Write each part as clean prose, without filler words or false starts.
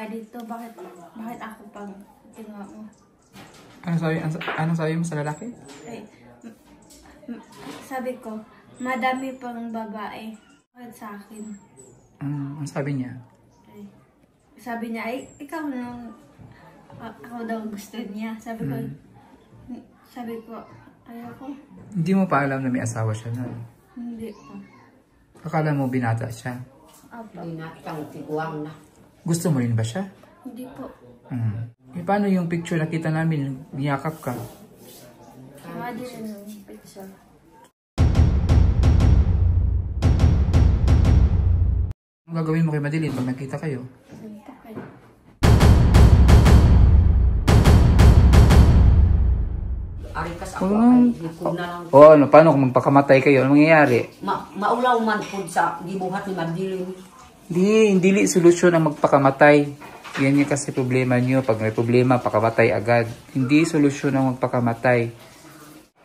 babae dito. Bakit ako pang tingwa mo? Anong sabi mo sa lalaki? Ay, sabi ko, madami pang babae. Bakit sa akin? Ang sabi niya? Ay, sabi niya, ay, ikaw nang ako daw gusto niya. Sabi ko, ayoko. Hindi mo pa alam na may asawa siya na? Hindi po. Akala mo binata siya? Opo. Binatang tiguang na. Gusto mo rin ba siya? Hindi po. Eh, paano yung picture nakita namin, niyakap ka? Kaya din yung picture. Ang gagawin mo kay Madeline pag nakita kayo? Arikas ako ay likod na lang. Ano, paano kung magpakamatay kayo? Anong mangyayari? Maulaw man po sa gibuhat ni Madeline. Hindi solusyon ang magpakamatay. Yan yung kasi problema nyo. Pag may problema, pakamatay agad. Hindi solusyon ang magpakamatay.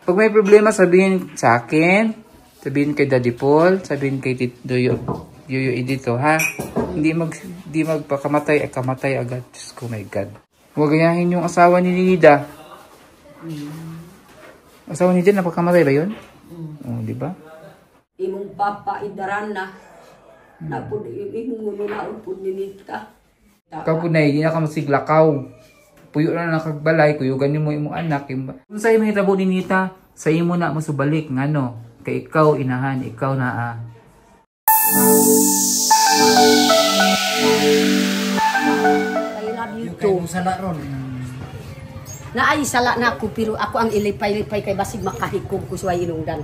Pag may problema, sabihin sa akin, sabihin kay Daddy Paul, sabihin kay Tito Yuyo Edito, ha? Hindi magpakamatay, kamatay agad. Diyos ko, my God. Huwag ganyahin yung asawa ni Nida. Asawa ni Nida, napakamatay ba yun? Oo, di ba? Imong papa idaran na. Napod imong nunaon po ni Nita. Kapunay, hindi na ka masiglakaw. Puyo na nakagbalay, kuyugan mo imong anak. Kung sa'yo may tabo ni Nita, sa'yo mo na masubalik. Ngano? Kay ikaw, inahan, ikaw na I love you too. Naay sala na ako pero ako ang ilipay-lipay kay basig makahikog ko sa inungdan.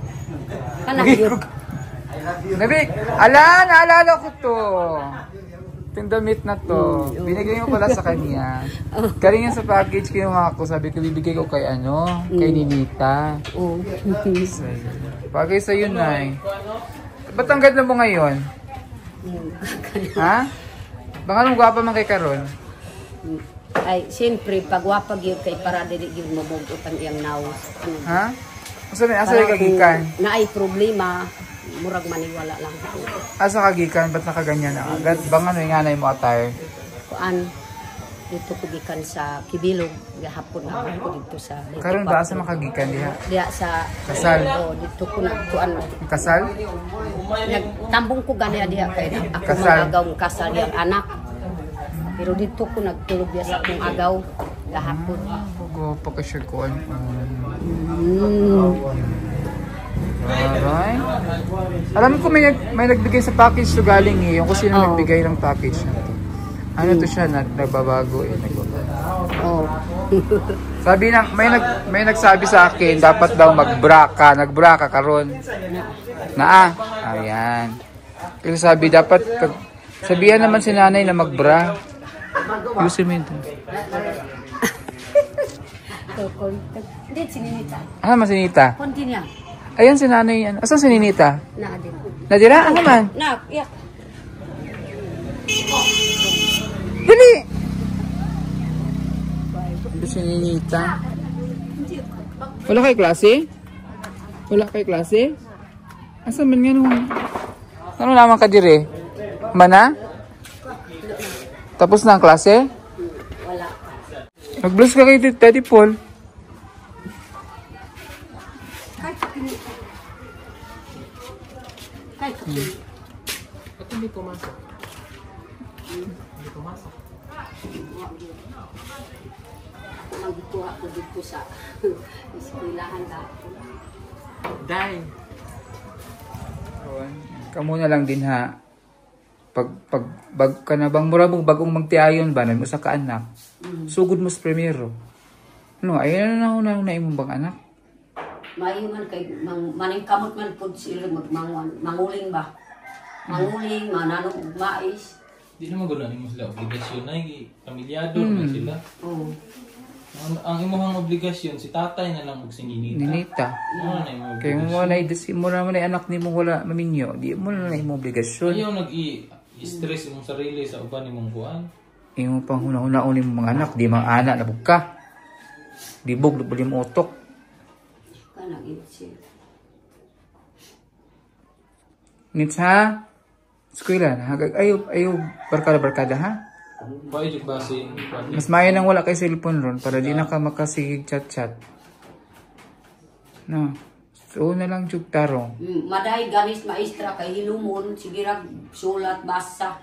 Kanang yun. Nabik, naalala ko to. Yung damit na to. Binigay ko pala sa kanya. Galing yan sa package kinuha ko. Sabi ko, bibigay ko kay kay Ninita. Bagay sa'yo, Nay. Ba't ang ganda mo ngayon? Ha? Baka nung gwapa man kay Karon? Ay, siyempre, pag wapag yun kay para dili yun mabugot ang iyang naos. Ha? Asa yung kagikan? Na ay problema, murag maniwala lang. Asa kagikan? Ba't nakaganyan na agad? Bang ano yung anay mo attire? Kuan, dito ko gikan sa Kibilog, gahapon ako dito sa... Karon ba asa makagikan diha? Diya sa... Kasal? Oo, dito ko nagkuan. Kasal? Nagtambong ko gani diya kay ako Kasal? magagaw kasal yung anak. Pero dito ko nagtulog diya sa akong agaw gahapon. Go pa ka siya kuan. Alright. Alam ko may nagbigay sa package to galing yung kung sino nagbigay ng package na to. Ano to siya, nagbabago Oh. Sabi nang may nagsabi sa akin dapat daw mag-bra ka karon. Ayan. Kasi sabi dapat sabihan naman si nanay na mag-bra. Yusin mo yun. Hindi, si Ninita. Mas si Ninita? Konti niya. Ayan si nanay. Asan si Ninita? Naadin. Nadira? Ano man? Yeah. Dali! Ito si Ninita. Wala kayo klase? Wala kayo klase? Asa man nga nung... Ano naman ka dire? Mana? Tapos na ang klase? Wala. Nag-bless ka kay Daddy Paul. Ba't hindi pumasok? Hindi pumasok. Nagkuha ko dito sa eskwelahan dahil. Dahil. Kamu na lang din ha. Pag ka na bang murabog bagong magtiayon ba mo sa kaanak. Sugod mo sa primero. Ano, ayun na imong bang anak? Mayuman kay maning kamot man pud sila manguling ba. Manguling, mananong mais. Di naman gano'n mo sila obligasyon na pamilyado naman sila. Oo. Ang imong obligasyon si tatay na lang og si Ninita. Ano na imong Kaya mo na idesi mo na anak ni mo wala maminyo. Di mo na imong obligasyon. ayaw nag-i-stress imong sarili sa uban imong kuan. Imo pang huna-hunaon ni mga anak, di mga anak na bugka. Di bug buli mo utok. Kanang itse. Nits ha? Eskwela na. Ayaw barkada ha? Pwede base yung Mas mayo nang wala kay cellphone ron para di na ka makasigig chat-chat. No. So na lang jug tarong. Maday ganis maestra kay hilumon sige ra sulat basa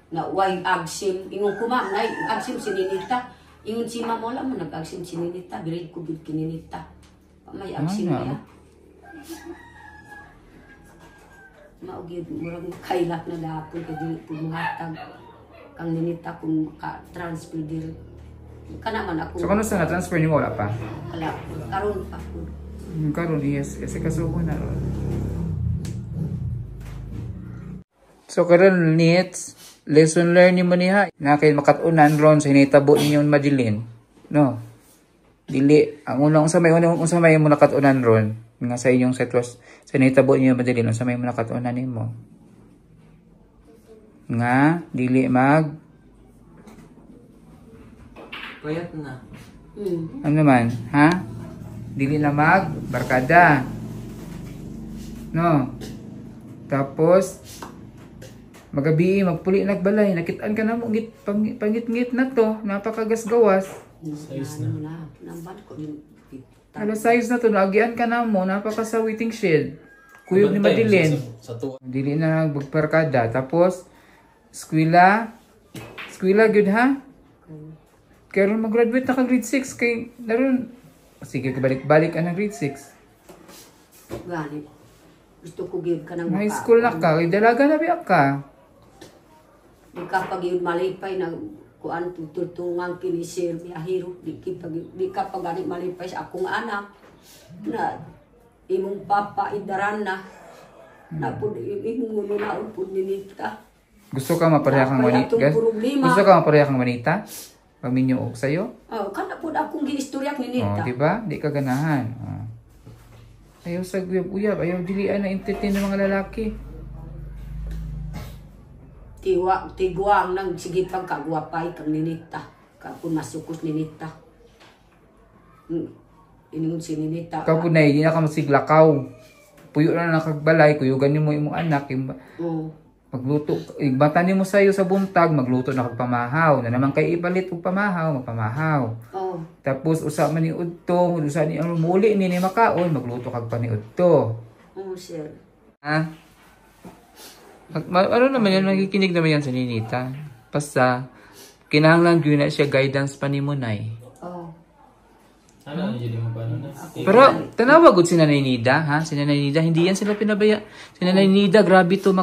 na way agsim ingon kuma nay agsim sininita ingon si mama wala man nag-agsim sininita birid ko gid kininita may agsim ya maugid murag kailak na dapon kay dili pud matag kang ninita kung ka-transfer diri kana man ako. So kano sa na-transfer nimo wala pa? Wala karon pa pud. Karon yes, kasi kasuko na ron. So karon needs lesson learn ni mo niha. Na kay makatunan ron sa hinitabo ninyong madilin. No. Dili ang unang unsa may mo nakatunan ron nga sa inyong sitwas sa hinitabo ninyong madilin unsa may mo nakatunan nimo. Nga dili mag payat na. ano man, ha? Dili na mag barkada. No. Tapos magabi magpuli nagbalay nakitaan ka na mo ngit pangit-ngit na to napakagasgawas. Size na. Namban ko yung Alas size na to nagian ka na mo napakasawiting shed. Kuyog ni Madilin. Sa tuwa. Dili na magbarkada. Tapos eskwela good ha? Kaya mag-graduate na ka grade 6 kay naroon. Sige, balik-balik ka ng grade 6. Gani. Gusto ko give ka ng High school na ka, dalaga na biyak ka. Di ka pag yun malipay na kuan tutungan kini sir biyahiro di ka pag gani malipay sa akong anak na imong papa idaran na pud imong nunaon pud ninita. Gusto ka mapareha kang manita? Gusto ka mapareha kang manita? Paminyo og sayo? Oh, kana pud akong giistorya Oh, ninita. di ba? Di ka ganahan. Oh. Ayaw sa uyab, ayaw dilian na entertain ng mga lalaki. Tiguang nang sige pagkagwapay kang ninita. Kapon masukos ninita. Iningon si ninita. Ikaw po na, hindi na ka masiglakaw. Puyo na nakagbalay, kuyugan mo imong anak. Magluto, igbatan mo sayo sa buntag, magluto na kagpamahaw. Na naman kay ipalit og pamahaw, magpamahaw. Oh. Tapos usa man ni udto, usa ni ang muli ni makaon, magluto kag paniudto. Oh, sir. Ha? Ano naman yan, nakikinig naman yan sa Ninita. Basta, kinahanglan yun na siya guidance pa ni Munay. Oh. Ano yun mo pa na? Pero, tanawag si Nanay Nida, ha? Si Nanay Nida, hindi yan sila pinabaya. Si Nanay Nida, grabe to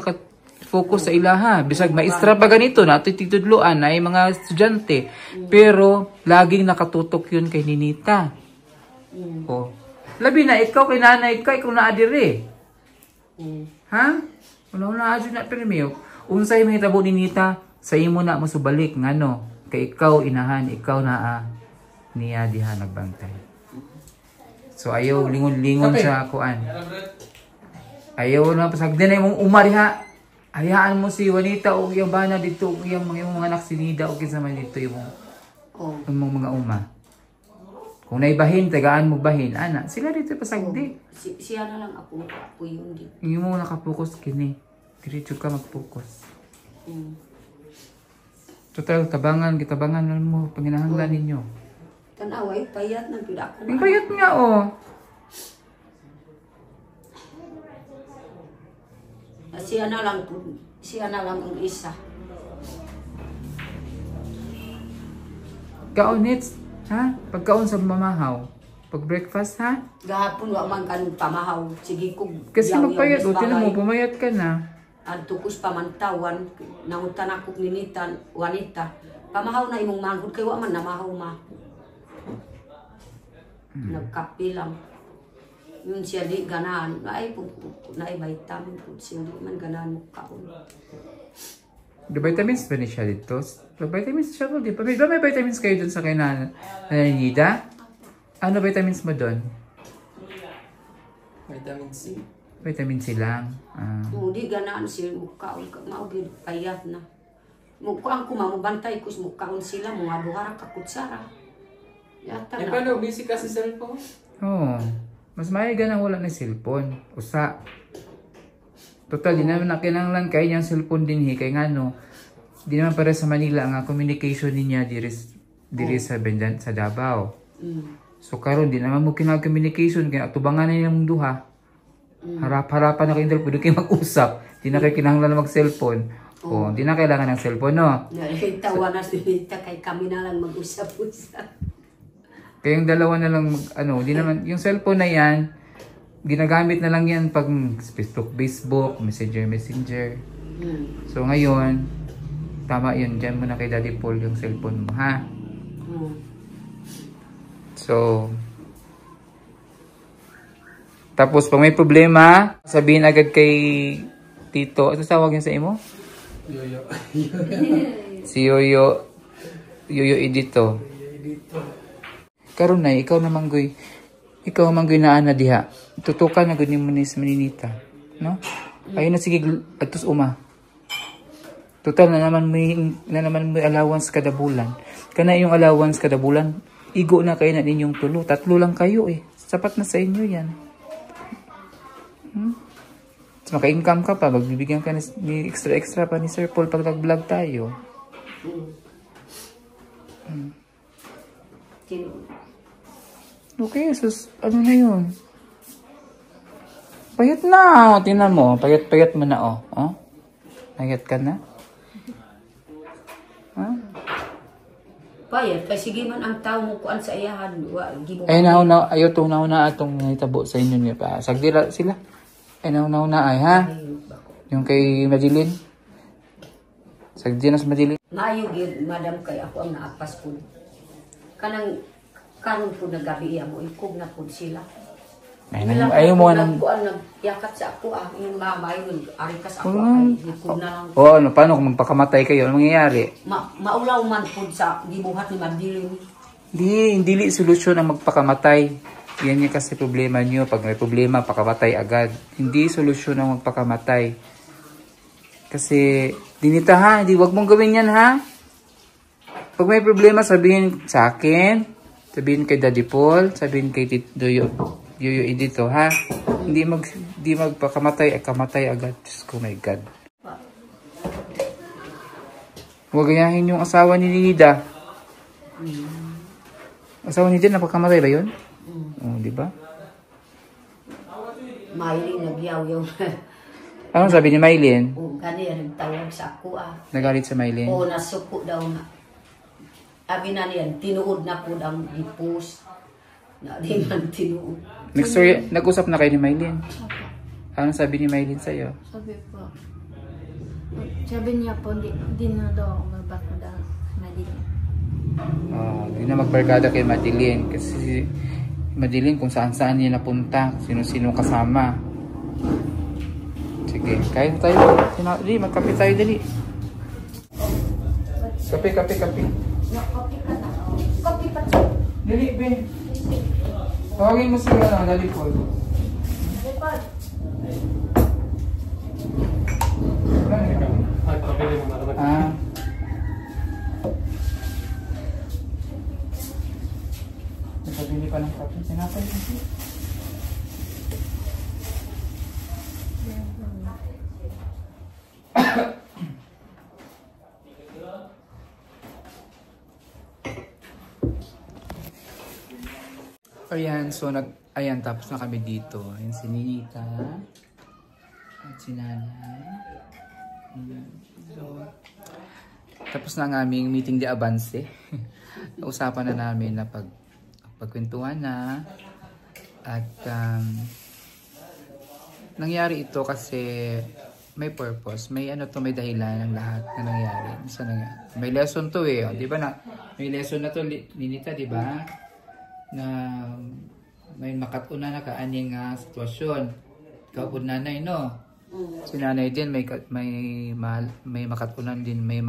focus sa ilaha. Bisag maestra pa ganito, natitudluan na ay mga estudyante. Pero, laging nakatutok yun kay Ninita. Oh. Labi na, ikaw kay nanay, ikaw naadiri. Ha? Wala na adyo na premio. Unsay may tabo ni Nita, sa imo na masubalik, ngano? Kay ikaw inahan, ikaw na niya diha nagbantay. So, ayaw lingon-lingon sa kuan. Ayaw na pasagdan na imong umar ha. Hayaan mo si Juanita o yung bana dito o yung mga anak si Nida o kinsa man dito yung mga uma. Kung naibahin, tagaan mo bahin. Ana, sila dito pasagdi. Siya na lang ako yun din. Hindi mo nakapokus kini. Diretso ka mag-focus. Total, kitabangan na mo. Panginahanglan ninyo. Tanaway, payat na pila ako. Ang payat nga oh. Siya na lang ang isa. Kaunits, ha? Pagkaon sa mamahaw. Pag breakfast, ha? Gahapon wa man kanong pamahaw. Sige ko. Kasi magpayat o, tinan mo, pumayat ka na. Ang tukos pamantawan, nangutan ako ninitan, wanita. Pamahaw na imong manghod, kay wa man namahaw ma. Nagkapi lang. Yun siya di ganahan. Ay, naay vitamin po siya. Di man ganahan mo kaon. The vitamins ba ni siya dito? The vitamins siya po. Di ba may vitamins kayo dun sa kay Nanida? Ano vitamins mo dun? Vitamin C. Vitamin C lang. Di ganahan siya mo kaon. Maugid payat na. Mukuang kumamubantay ko mukaon sila. Mga buhara kakutsara. Yata na. Paano? Busy ka sa cellphone? Oo. Mas may ganang wala na cellphone. Usa. Total, di naman na kinanglan kayo niyang cellphone din kay nga no. di naman para sa Manila nga communication niya diri sa Bendan sa Davao. So karon di naman mo kinag-communication kaya tubangan na niyang duha. Harap-harapan na kayo pwede kayo mag-usap. Di na kayo kinahanglan na mag-cellphone. O, di na kailangan ng cellphone, no? Tawa na sinita kay kami na lang mag-usap-usap. Kayong dalawa na lang di naman yung cellphone na yan, ginagamit na lang yan pag Facebook, Messenger. So ngayon, tama yun, dyan mo na kay Daddy Paul yung cellphone mo, ha? So, tapos pag may problema, sabihin agad kay Tito, ito tawag niya sa imo? Yoyo. Si Yoyo Edito. Karon na, ikaw manggoy na ana diha. Tutukan na gud ni Munis Maninita, no? Ayun na sige atus uma. Total na naman may allowance kada bulan. Kana yung allowance kada bulan, igo na kayo na ninyong tulo. 3 lang kayo eh. Sapat na sa inyo yan. So, maka-income ka pa. Magbibigyan ka ni extra pa ni Sir Paul pag nag-vlog tayo. Okay, sus, ano na yun? Payat na. Tingnan mo. Payat mo na, oh. Payat ka na? Payat, kay sige man ang tao mo kuan sa iyahan. Ay, ayaw to, nauna atong nitabo sa inyo niya pa. Sagdira sila. Ay, nauna ay, ha? Yung kay Madeline. Sagdira sa Madeline. Maayo gid, madam, kay ako ang naapas po. Karon po na gabi mo, ikog na po sila. Ayaw mo nang... Nagyakat sa ako, yung mama, yung ari ka sa ako, ikog na lang. Oo, paano kung magpakamatay kayo? Ano mangyayari? Maulaw man po sa gibuhat ni Madeline. Hindi solusyon ang magpakamatay. Yan yung kasi problema nyo. Pag may problema, pakamatay agad. Hindi solusyon ang magpakamatay. Kasi, dinita ha, wag mong gawin yan ha. Pag may problema, sabihin sa akin. Sabihin kay Daddy Paul, sabihin kay Yoyo Edito, ha? Hindi magpakamatay, kamatay agad. Diyos ko, my God. Huwag gayahin yung asawa ni Nida. Asawa ni Nida, napakamatay ba yun? Oh, di ba? Maylin, nagyaw-yaw. Anong sabi ni Maylin? O, gani, nagtawag sa ako, Nagalit sa Maylin? O, nasuko daw na. Abi na niyan, tinuod na po ang ipos. Na di man tinuod. Nag-usap na kayo ni Maylin? Anong sabi ni Maylin sa'yo? Sabi niya po, di na daw ako magbakada Madeline. Hindi na magbarkada kay Madeline. Kasi Madeline kung saan-saan niya napunta. Sino-sino kasama. Sige, kain tayo. Dali, magkape tayo dali. Kape. Kopi ka na. Kopi pa. Dali, be. Tawagin mo sila na, Daddy Paul. Daddy Paul. Nakabili pa ng kape. Sinapay kasi. Ayan, so ayan, tapos na kami dito. Ayan si Ninita at si Nanay. Ayan. So, tapos na ang aming meeting de avance. Usapan na namin na pagkwentuhan na. At nangyari ito kasi may purpose. May may dahilan ng lahat na nangyari. May lesson to eh. Di ba may lesson na to, Ninita, di ba? Na may makatuna na kaaning sitwasyon. Ikaw po nanay, no? Si nanay din may makatunan din, may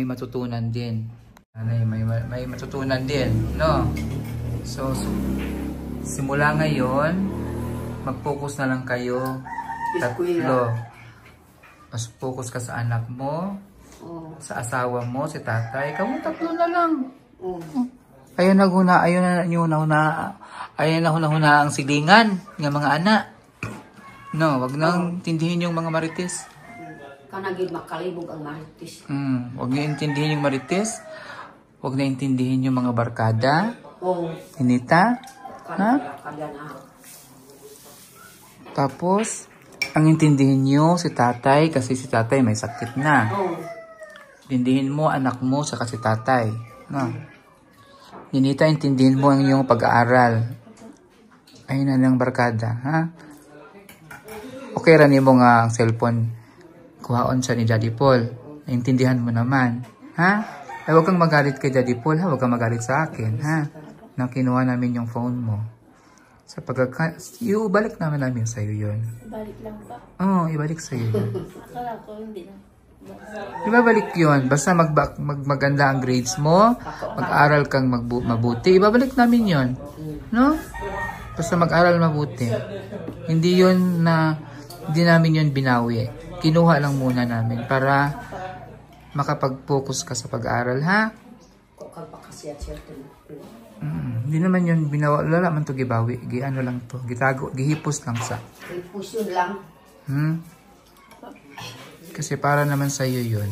matutunan din. Nanay may matutunan din, no? So simula ngayon, mag-focus na lang kayo. Tatlo. Mas focus ka sa anak mo, sa asawa mo, si tatay. Ikaw tatlo na lang. Ayaw na huna ang silingan ng mga anak. No, wag nang tindihin yung mga marites. Kanagid makalibog ang marites. Huwag niyo intindihin yung marites. Huwag na intindihin yung mga barkada. Oo. Ninita. Ha? Kada na. Tapos, ang intindihin nyo si tatay kasi si tatay may sakit na. Oo. Intindihin mo anak mo sa si tatay. No? Ninita, intindihin mo ang iyong pag-aaral. Ayun na lang barkada. Ha? Okay rin mo nga ang cellphone. Kuhaon siya ni Daddy Paul. Naintindihan mo naman. Ha? Ay, huwag kang magalit kay Daddy Paul. Ha? Huwag kang magalit sa akin. Ha? Nang kinuha namin yung phone mo. Sa ibalik naman namin sa'yo yun. Balik lang ba? Oo, ibalik sa'yo yun. Akala ko hindi na. Ibabalik yun. Basta maganda ang grades mo, mag-aral kang mabuti, ibabalik namin yun. No? Basta mag-aral mabuti. Hindi yun na, hindi namin yun binawi. Kinuha lang muna namin para makapag-focus ka sa pag-aral, ha? Hindi naman yun binawa. Wala naman to gibawi. Ano lang to. Gitago. Gihipos lang sa. Hipos yun lang. Kasi para naman sa iyo yun.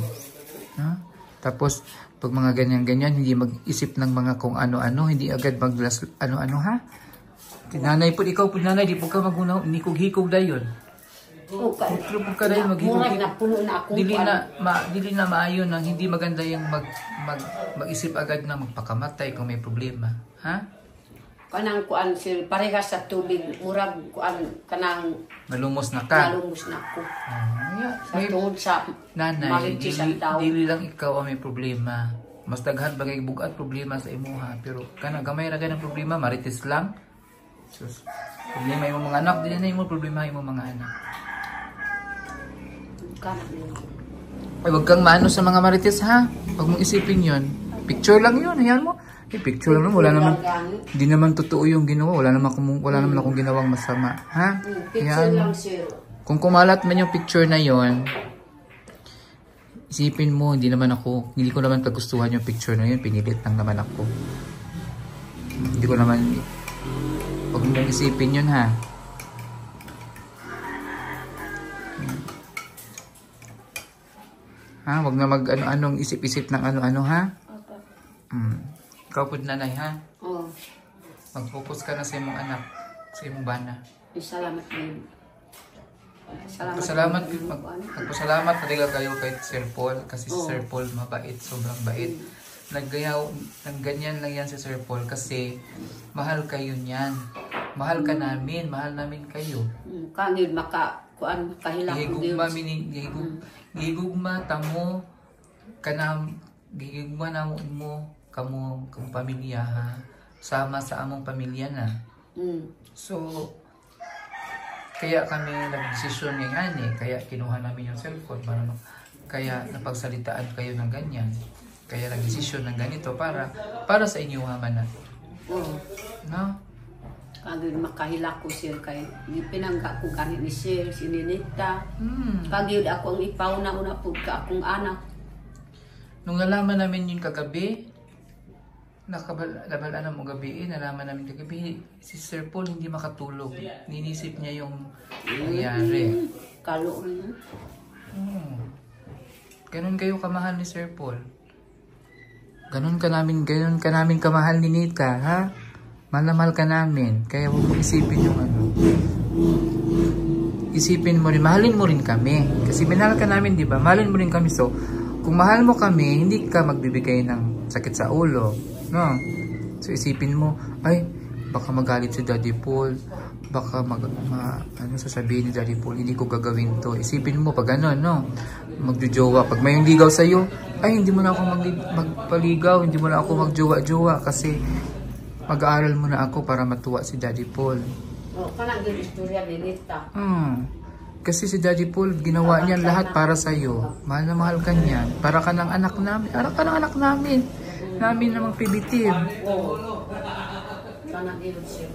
Ha? Tapos, pag mga ganyan-ganyan, hindi mag-isip ng mga kung ano-ano, hindi agad mag-las ano-ano, ha? Nanay po, ikaw po nanay, di po ka mag-unaw, hindi ko hikog da yun. Putro po ka da yun, Murag na puno na akong Dili na maayon nang hindi maganda yung mag-isip agad na magpakamatay kung may problema. Ha? Kanang kuan sir, parehas sa tubig, murag kuan kanang Malumos na ka. nalumos na ako. Sa May tungod sa nanay, marites ang tao. dili lang ikaw ang may problema. Mas daghan bagay bugat problema sa imuha. Pero kana gamay ra ng problema, marites lang. Sus. Problema yung mga anak, dili na yung problema yung mga anak. Kanang yun. Ay, wag kang maano sa mga marites, ha? Wag mong isipin yun. Picture lang yun, ayan mo. Picture lang, wala naman, hindi naman totoo yung ginawa. Wala naman akong ginawang masama. Ha? Picture lang sir. Kung kumalat man yung picture na yon, isipin mo, hindi ko naman kagustuhan yung picture na yun. Pinilit lang naman ako. Hindi ko naman, huwag mong isipin yun, ha? Ha? Huwag na mag-ano-anong isip-isip ng ano-ano, ha? Ikaw po nanay, ha? Oo. Mag-focus ka na sa imong anak, sa imong bana. Salamat din. Magpasalamat talaga kayo kay Sir Paul kasi si Sir Paul mabait, sobrang bait. Nagganyan lang yan si Sir Paul kasi mahal kayo niyan. Mahal ka namin, mahal namin kayo. Kangil kahilak ko gigugma tamo kanang gigugma na mo kamo pamilya, ha? Sama sa among pamilya na. So, kaya kami nag-desisyon ngayon kaya kinuha namin yung cellphone kaya napagsalitaan kayo ng ganyan. Kaya nag-desisyon ng ganito para sa inyo man na. No? Kagil makahilak ko sir kay pinangga ko kanit ni sir, si Ninita. Kagil ako ang ipauna una po ka akong anak. Nung nalaman namin yung kagabi, nakabalaan mo gabi, nalaman namin kagabi, si Sir Paul hindi makatulog. Ninisip niya yung nangyari. Kalo niya. Ganun kayo kamahal ni Sir Paul. Ganun ka namin kamahal ni Nita, ha? Mahal na mahal ka namin. Kaya huwag mo isipin yung ano. Isipin mo rin, mahalin mo rin kami. Kasi minahal ka namin, di ba? Mahalin mo rin kami. So, kung mahal mo kami, hindi ka magbibigay ng sakit sa ulo. No? So, isipin mo, ay, baka magalit si Daddy Paul. Baka ano sasabihin ni Daddy Paul, hindi ko gagawin to. Isipin mo, pag ano, no? Magjojowa. Pag may ligaw sa'yo, ay, hindi mo na ako magpaligaw. Hindi mo na ako magjowa-jowa. Kasi, mag-aaral mo na ako para matuwa si Daddy Paul. Kanang yung istorya ni Nita. Kasi si Daddy Paul, ginawa niya lahat para sa'yo. Mahal na mahal ka niyan. Para ka ng anak namin. Para ka ng anak namin. Namin namang primitive. Kanang yun siya.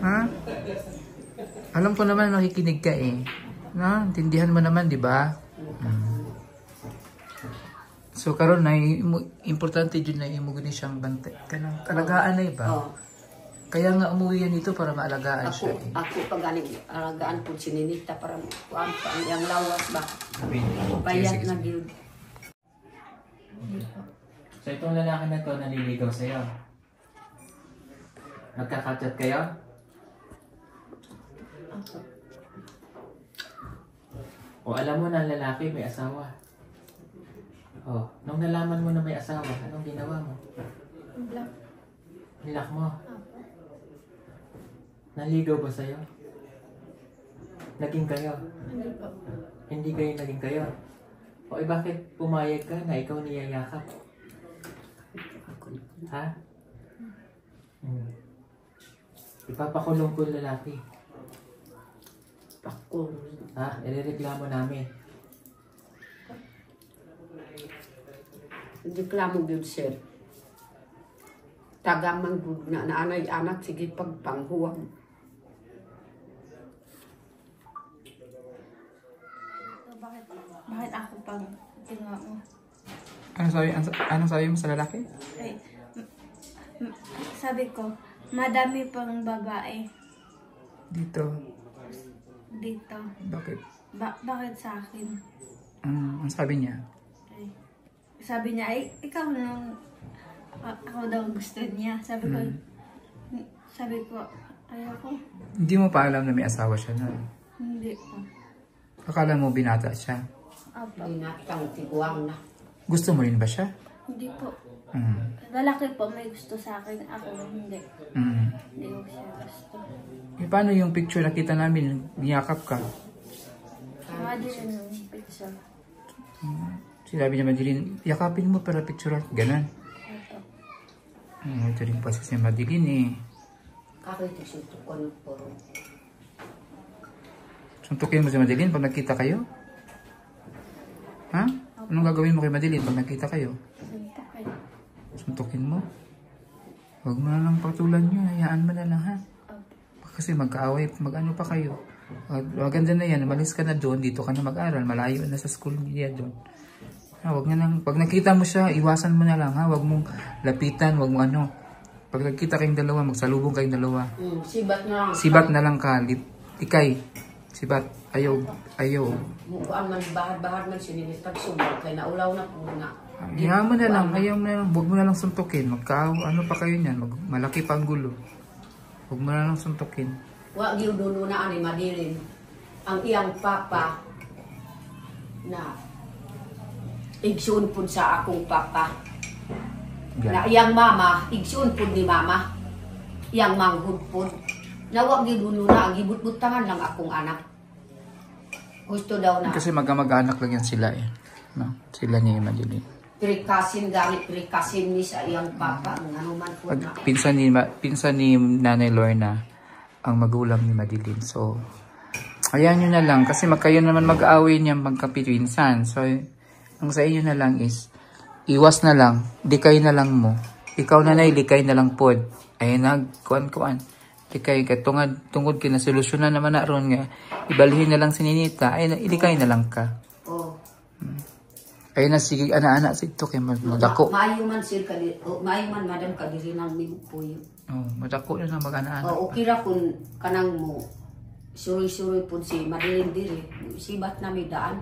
Ha? Alam ko naman nakikinig ka na, intindihan mo naman, di ba? So karon na importante jud na imo gani siyang bantay kanang kalagaan na ba? Kaya nga umuwi yan dito para maalagaan Ako, siya. ako pag galing alagaan po si Ninita para kuan pa ang iyang lawas ba. Payat na gyud. So itong lalaki na to naliligaw sa'yo. Nagkakachat kayo? O alam mo na ang lalaki may asawa. O, nung nalaman mo na may asawa, anong ginawa mo? Black. Nilak mo? Naligaw ba sa'yo? Naging kayo? Hindi po. Hindi kayo naging kayo? O bakit pumayag ka na ikaw niyayakap? Ha? Ipapakulong ko lalaki. Ako. Ha? Irereklamo namin. Hindi klamo gyud sir. Tagamang gud na naanay anak sige pagpanghuwag. So, bakit ako pang ginawa mo? Ano sabi mo sa lalaki? Ay, sabi ko, madami pang babae Dito. dito. Bakit? Bakit sa akin? Ang sabi niya? Ay, sabi niya, ay, ikaw nung ako daw gusto niya. Sabi ko, ayoko. Hindi mo pa alam na may asawa siya na. Hindi po. Akala mo binata siya. Apo. Binatang tiguang na. Gusto mo rin ba siya? Hindi po. Mm. Lalaki po may gusto sa akin. Ako hindi. Mm. Hindi ko siya gusto. Eh, paano yung picture nakita namin? Niyakap ka. Mga din yung picture. Sinabi niya Madeline, yakapin mo para picture. Ganon. Ito. Ito rin pa si Madeline eh. Kakita siya tukon po. Suntukin mo si Madeline pag nakita kayo? Ha? Anong gagawin mo kay Madeline pag nakita kayo? Suntukin. Suntukin mo? Huwag mo na lang patulan yun. Hayaan mo na lang ha. Opo. Kasi magkaaway, mag-ano pa kayo. Maganda na yan. Umalis ka na doon. Dito ka na mag-aral. Malayo na sa school niya doon. Ha, wag na lang. Pag nakita mo siya, iwasan mo na lang ha. Huwag mong lapitan. Huwag mong ano. Pag nakita kayong dalawa, magsalubong kayong dalawa. Sibat na lang. Sibat na lang ka. Ikay. Sibat. Ayaw. Ayaw. Mukuan man bahad-bahad man siya nila pagsubal kay naulaw na po na. Hayaan mo na lang. Ayaw mo na lang. Huwag mo na lang suntukin. Ano pa kayo niyan. Malaki pa ang gulo. Huwag mo na lang suntukin. Wa gyud dulo na ani Madeline. Ang iyang papa na igsoon pud sa akong papa. Na iyang mama, igsoon pud ni mama. Iyang manghud pud. Na wa gyud dulo na ang gibut-butangan lang akong anak. Gusto daw na. Kasi mag-anak lang yan sila eh. No? Sila niya yung Madeline. Prikasin gamit prikasin ni sa iyang papa. Ano man po na. Pinsan ni Nanay Lorna ang magulang ni Madeline. So, ayan nyo na lang. Kasi kayo naman mag-aaway niya magkapitwinsan. So, ang sa inyo na lang is, iwas na lang. Likay na lang mo. Ikaw nanay, likay na lang pod. Ayun na, kuan. Likay ka. Tungod kinasolusyonan naman na ron nga. Ibalhin na lang si Ninita. Ayun na, ilikay na lang ka. Oh. Ayun na, sige, ana-ana sa ito kay madako. Maayo man sir kadiri. Maayo man madam kadiri nang miupoy. Oh, madako na lang mag-ana-ana. O okay ra kun kanang mo suroy-suroy pud si Madeline diri. Sibat na may daan.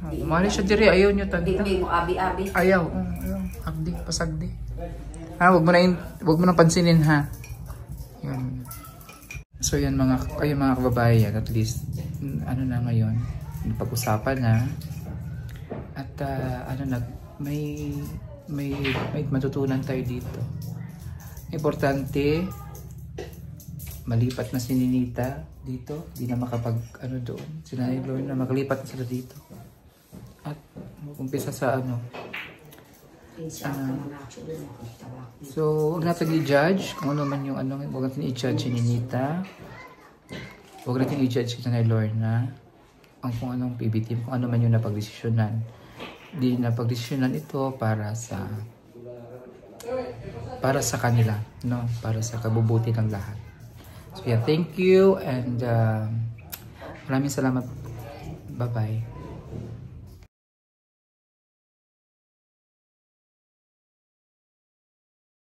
Umali siya diri, ayaw nyo Di tanda. mo abi-abi. Ayaw. Hagdi, pasagdi. Ha, wag mo na pansinin ha. Yan. So yan kayo mga kababayan, at least ano na ngayon, pag-usapan na. At may matutunan tayo dito. Importante, malipat na si Ninita dito, di na makapag doon. Si Nanay Lorna na makalipat na sila dito. At umpisa sa so, huwag natin i-judge kung ano man yung huwag natin i-judge si Ninita. Huwag natin i-judge si Nanay Lorna kung anong PBT, kung ano man yung napagdesisyonan. Di napagdesisyonan ito para sa kanila, no? Para sa kabubuti ng lahat. So yeah, thank you and maraming salamat. Bye-bye.